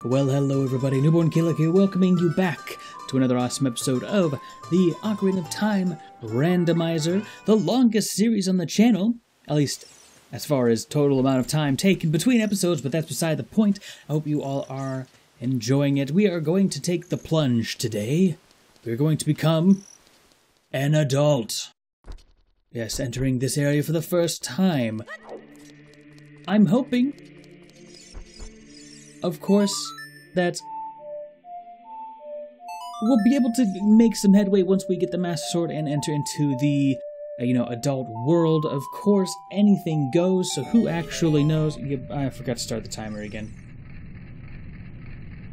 Well, hello everybody, Newbornkilik here, welcoming you back to another awesome episode of the Ocarina of Time Randomizer, the longest series on the channel, at least as far as total amount of time taken between episodes, but that's beside the point. I hope you all are enjoying it. We are going to take the plunge today. We're going to become an adult. Yes, entering this area for the first time. I'm hoping, of course, that we'll be able to make some headway once we get the Master Sword and enter into the, adult world. Of course, anything goes, so who actually knows? I forgot to start the timer again.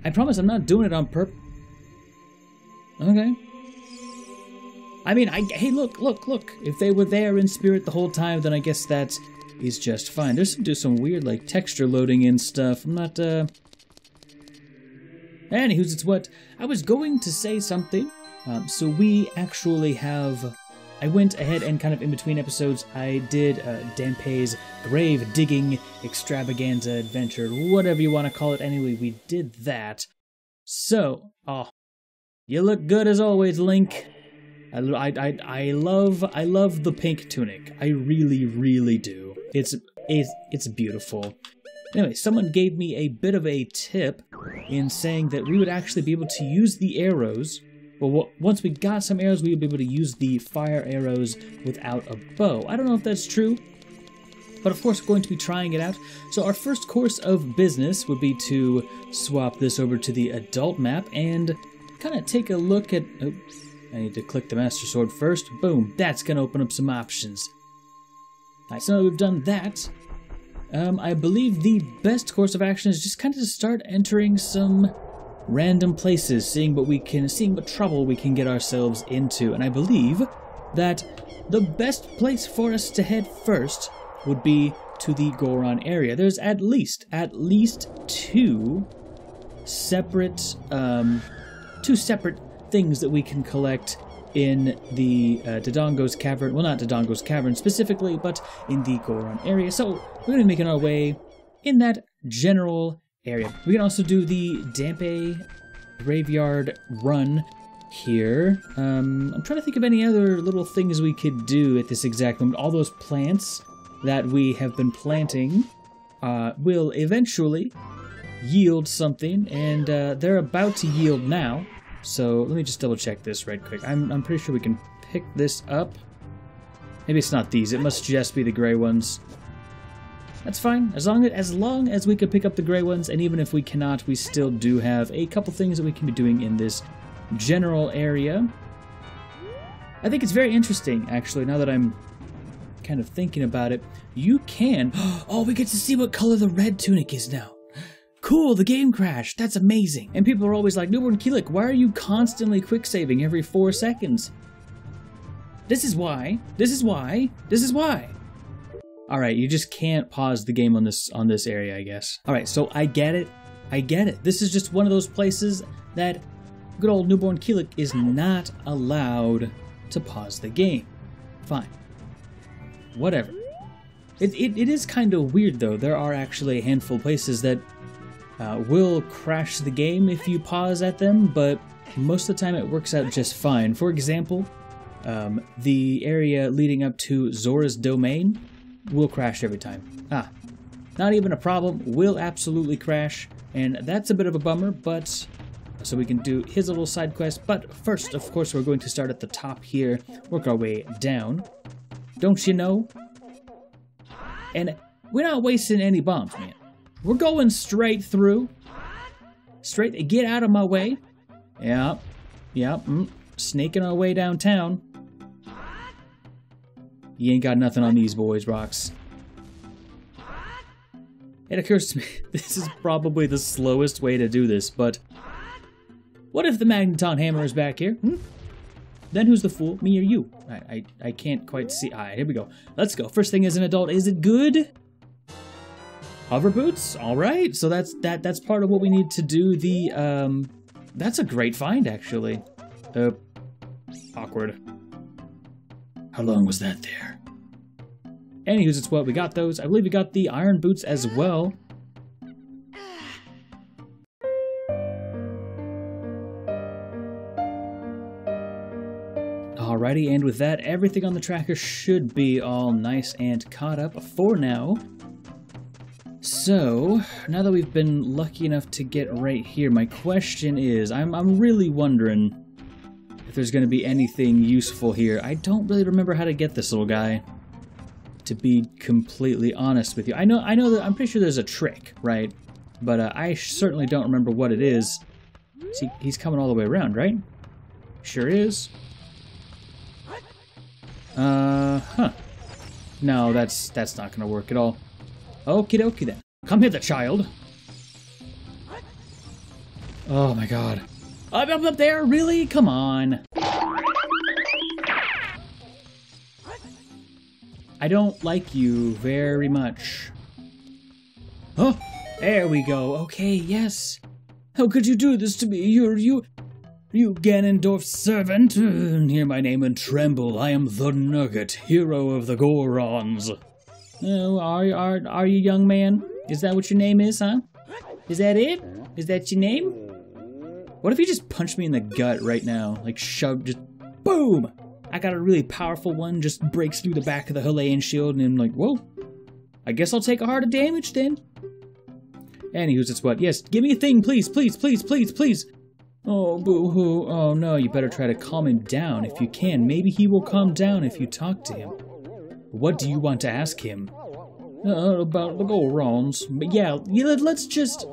I promise I'm not doing it on purpose. Okay. I mean, hey, look. If they were there in spirit the whole time, then I guess that is just fine. There's some weird, like, texture loading in stuff. I'm not, Anywho's, it's what I was going to say something. So we actually have, I went ahead and kind of in between episodes, I did Danpei's grave digging extravaganza adventure, whatever you want to call it. Anyway, we did that. So, you look good as always, Link. I love the pink tunic. I really do. It's beautiful. Anyway, someone gave me a bit of a tip in saying that we would actually be able to use the arrows. Well, once we got some arrows, we would be able to use the fire arrows without a bow. I don't know if that's true, but of course we're going to be trying it out. So our first course of business would be to swap this over to the adult map and kind of take a look at... Oh, I need to click the Master Sword first. Boom, that's going to open up some options. Alright, so now we've done that. I believe the best course of action is just kind of to start entering some random places, seeing what trouble we can get ourselves into. And I believe that the best place for us to head first would be to the Goron area. There's at least two separate things that we can collect in the Dodongo's Cavern. Well, not Dodongo's Cavern specifically, but in the Goron area. So we're going to be making our way in that general area. We can also do the Danpei Graveyard Run here. I'm trying to think of any other little things we could do at this exact moment. All those plants that we have been planting will eventually yield something, and they're about to yield now. So let me just double check this right quick. I'm pretty sure we can pick this up. Maybe it's not these. It must just be the gray ones. That's fine. As long as we can pick up the gray ones, and even if we cannot, we still do have a couple things that we can be doing in this general area. I think it's very interesting, actually, now that I'm kind of thinking about it. You can... Oh, we get to see what color the red tunic is now. Cool, the game crashed. That's amazing. And people are always like, Newbornkilik, why are you constantly quick saving every 4 seconds? This is why. Alright, you just can't pause the game on this area, I guess. Alright, so I get it. This is just one of those places that good old Newbornkilik is not allowed to pause the game. Fine. Whatever. It is kind of weird, though. There are actually a handful of places that will crash the game if you pause at them, but most of the time it works out just fine. For example, the area leading up to Zora's Domain will crash every time. Not even a problem, will absolutely crash, and that's a bit of a bummer, but so we can do his little side quest. But first, of course, we're going to start at the top here, work our way down. Don't you know? And we're not wasting any bombs, man. We're going straight through. Get out of my way. Yep. Snaking our way downtown. You ain't got nothing on these boys, Rocks. It occurs to me, this is probably the slowest way to do this, but... What if the Magneton Hammer is back here? Then who's the fool, me or you? I can't quite see. Alright, here we go. Let's go. First thing as an adult, is it good? Hover boots? Alright, so that's part of what we need to do. That's a great find, actually. Awkward. How long was that there? Anywho's, it's what we got those. I believe we got the iron boots as well. Alrighty, and with that, everything on the tracker should be all nice and caught up for now. So, now that we've been lucky enough to get right here, my question is, I'm really wondering if there's going to be anything useful here. I don't really remember how to get this little guy, to be completely honest with you. I know that I'm pretty sure there's a trick, right? But I certainly don't remember what it is. See, he's coming all the way around, right? Sure is. Huh. No, that's not gonna work at all. Okie dokie then. Come hither, child. Oh my god. Up there? Really? Come on. I don't like you very much. Oh, there we go. Okay, yes. How could you do this to me? You Ganondorf's servant? Hear my name and tremble. I am the Nugget, hero of the Gorons. Oh, are you, young man? Is that what your name is, huh? Is that it? Is that your name? What if you just punched me in the gut right now? Like, shoved, just boom! I got a really powerful one, just breaks through the back of the Hylian shield, and I'm like, whoa. I guess I'll take a heart of damage then. Anywho's, it's what? Yes, give me a thing, please, please, please, please, please. Oh, boo-hoo. Oh, no, you better try to calm him down if you can. Maybe he will calm down if you talk to him. What do you want to ask him? About the Gorons. But yeah, let's just...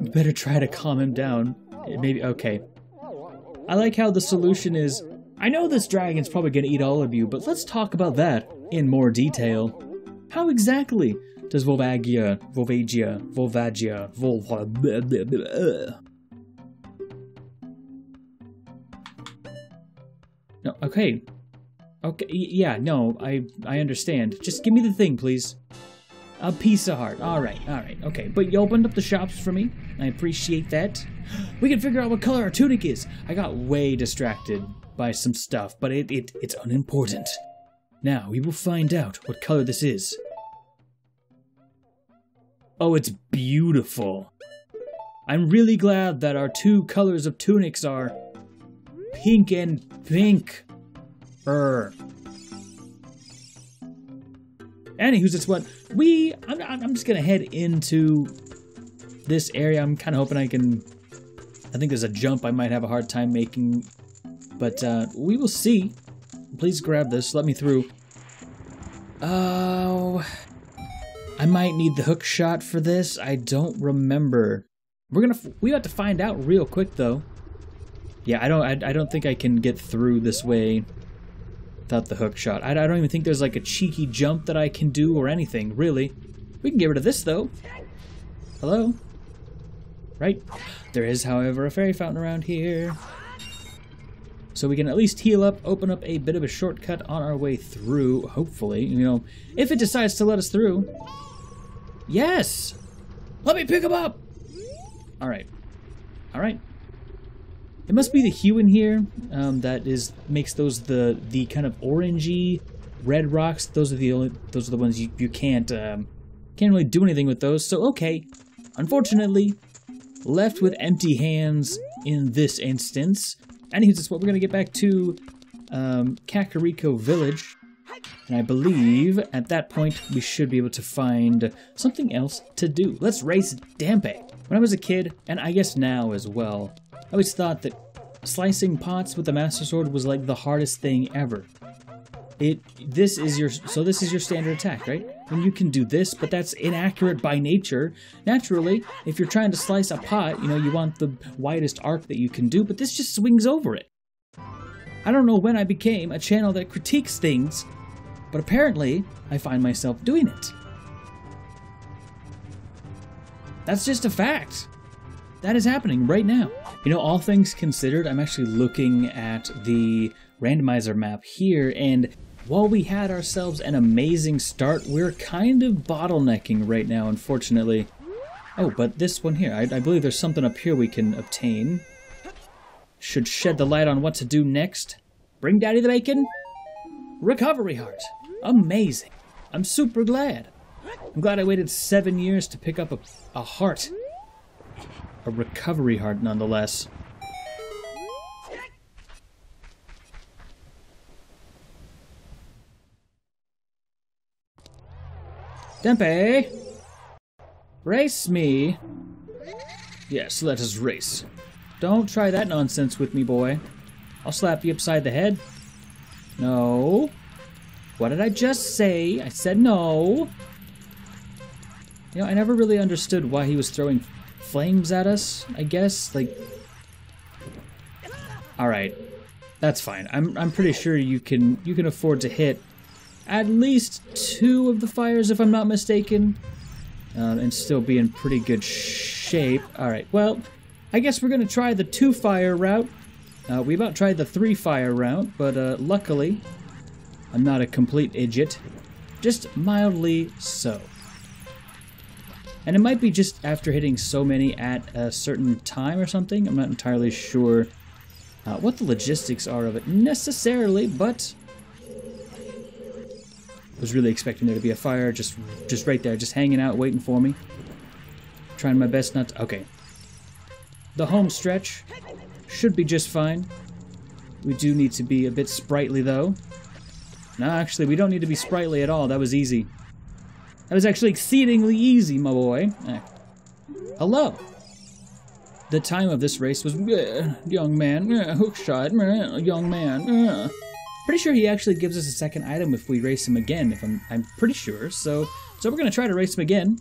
You better try to calm him down. Maybe, okay. I like how the solution is, I know this dragon's probably going to eat all of you, but let's talk about that in more detail. How exactly does Volvagia... No, okay. Okay, yeah, no, I understand. Just give me the thing, please. A piece of heart. Alright, okay. But you opened up the shops for me. I appreciate that. We can figure out what color our tunic is. I got way distracted by some stuff, but it's unimportant. Now, we will find out what color this is. Oh, it's beautiful. I'm really glad that our two colors of tunics are pink and pink. Anywho's, it's what I'm just gonna head into this area. I'm kind of hoping I think there's a jump I might have a hard time making, but we will see. Please grab this. Let me through. Oh, I might need the hook shot for this. I don't remember. We have to find out real quick though. Yeah, I don't think I can get through this way without the hook shot. I don't even think there's like a cheeky jump that I can do or anything, really. We can get rid of this though. Hello? Right? There is, however, a fairy fountain around here. So we can at least heal up, open up a bit of a shortcut on our way through, hopefully. You know, if it decides to let us through. Yes! Let me pick him up! Alright. Alright. It must be the hue in here that makes those the kind of orangey red rocks. Those are the ones you can't really do anything with those. So okay, unfortunately, left with empty hands in this instance. Anywho, that's what we're gonna get back to Kakariko Village, and I believe at that point we should be able to find something else to do. Let's race Dampe. When I was a kid, and I guess now as well, I always thought that slicing pots with the Master Sword was like the hardest thing ever. This is your standard attack, right? And you can do this, but that's inaccurate by nature. Naturally, if you're trying to slice a pot, you know, you want the widest arc that you can do, but this just swings over it. I don't know when I became a channel that critiques things, but apparently I find myself doing it. That's just a fact. That is happening right now. You know, all things considered, I'm actually looking at the randomizer map here, and while we had ourselves an amazing start, we're kind of bottlenecking right now, unfortunately. Oh, but this one here, I believe there's something up here we can obtain. Should shed the light on what to do next. Bring Daddy the bacon? Recovery heart. Amazing. I'm super glad. I'm glad I waited 7 years to pick up a heart. A recovery heart, nonetheless. Dempe! Race me! Yes, let us race. Don't try that nonsense with me, boy. I'll slap you upside the head. No. What did I just say? I said no. You know, I never really understood why he was throwing flames at us, I guess. Like... Alright. That's fine. I'm pretty sure you can afford to hit at least 2 of the fires, if I'm not mistaken. And still be in pretty good shape. Alright, well, I guess we're going to try the 2-fire route. We about tried the 3-fire route, but luckily, I'm not a complete idiot. Just mildly so. And it might be just after hitting so many at a certain time or something. I'm not entirely sure what the logistics are of it necessarily, but... I was really expecting there to be a fire just right there, just hanging out, waiting for me. Trying my best not to... Okay. The home stretch should be just fine. We do need to be a bit sprightly, though. No, actually, we don't need to be sprightly at all. That was easy. That was actually exceedingly easy, my boy. Hello. The time of this race was... young man, hookshot, young man. Pretty sure he actually gives us a second item if we race him again, if I'm pretty sure. So we're going to try to race him again.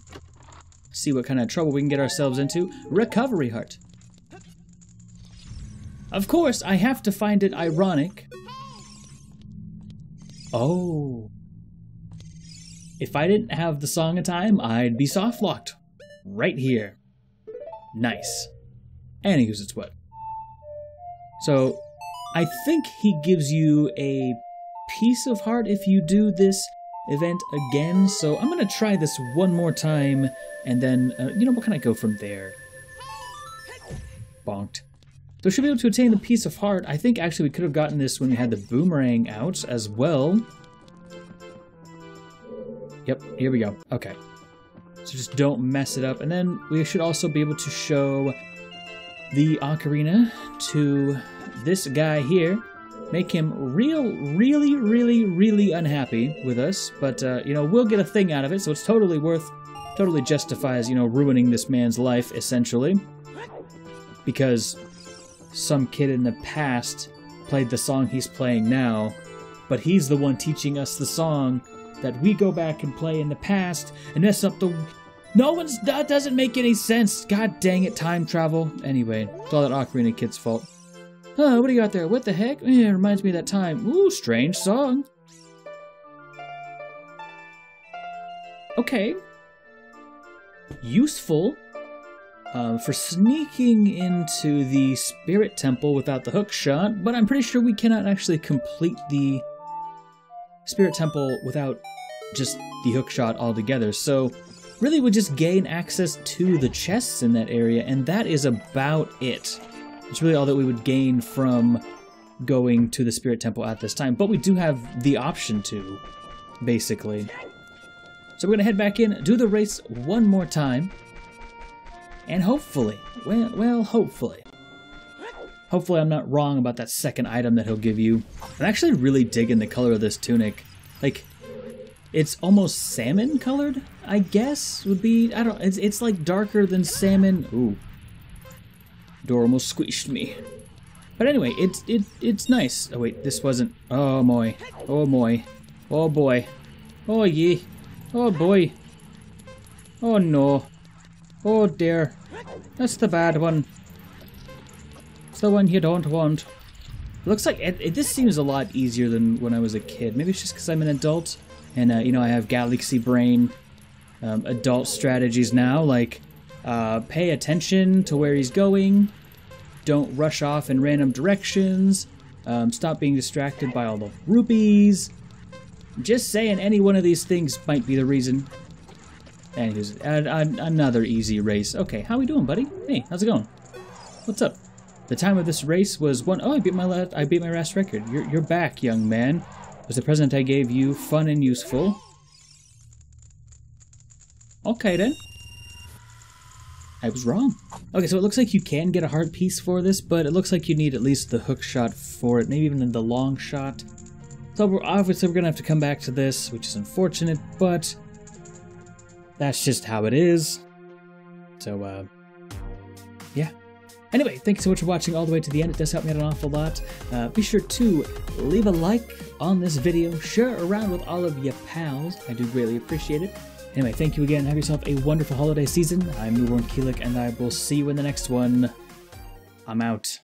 See what kind of trouble we can get ourselves into. Recovery heart. Of course, I have to find it ironic. Oh. If I didn't have the Song of Time, I'd be soft-locked. Right here. Nice. And he uses what? So... I think he gives you a piece of heart if you do this event again, so I'm going to try this one more time, and then, you know, we'll kind of go from there. Bonked. So we should be able to attain the piece of heart. I think actually we could have gotten this when we had the boomerang out as well. Yep, here we go. Okay. So just don't mess it up, and then we should also be able to show the ocarina to... this guy here, make him really unhappy with us, but, you know, we'll get a thing out of it, so it's totally justifies, you know, ruining this man's life, essentially. Because some kid in the past played the song he's playing now, but he's the one teaching us the song that we go back and play in the past, and mess up the... that doesn't make any sense! God dang it, time travel. Anyway, it's all that Ocarina Kid's fault. Oh, what do you got there? What the heck? It reminds me of that time. Ooh, strange song. Okay. Useful. For sneaking into the Spirit Temple without the hook shot, but I'm pretty sure we cannot actually complete the Spirit Temple without just the hook shot altogether. So, really we just gain access to the chests in that area, and that is about it. It's really all that we would gain from going to the Spirit Temple at this time. But we do have the option to, basically. So we're going to head back in, do the race one more time. And hopefully, well, hopefully I'm not wrong about that second item that he'll give you. I'm actually really digging the color of this tunic. Like, it's almost salmon colored, I guess, would be... I don't... It's like darker than salmon. Ooh. Door almost squished me. But anyway, it's nice. Oh wait, this wasn't... Oh boy. Oh boy. Oh boy. Oh yeah. Oh boy. Oh no. Oh dear. That's the bad one. It's the one you don't want. It looks like... this seems a lot easier than when I was a kid. Maybe it's just because I'm an adult. And, you know, I have galaxy brain adult strategies now. Like, pay attention to where he's going. Don't rush off in random directions. Stop being distracted by all the rupees. Just saying, any one of these things might be the reason. And here's another easy race. Okay, how we doing, buddy? Hey, how's it going? What's up? The time of this race was one... Oh, I beat my last record. You're back, young man. Was the present I gave you fun and useful? Okay, then. I was wrong. Okay, so it looks like you can get a heart piece for this, but it looks like you need at least the hook shot for it, maybe even the long shot. So obviously we're gonna have to come back to this, which is unfortunate, but that's just how it is. So, yeah. Anyway, thank you so much for watching all the way to the end. It does help me out an awful lot. Be sure to leave a like on this video. Share it around with all of your pals. I do greatly appreciate it. Anyway, thank you again. Have yourself a wonderful holiday season. I'm Newbornkilik, and I will see you in the next one. I'm out.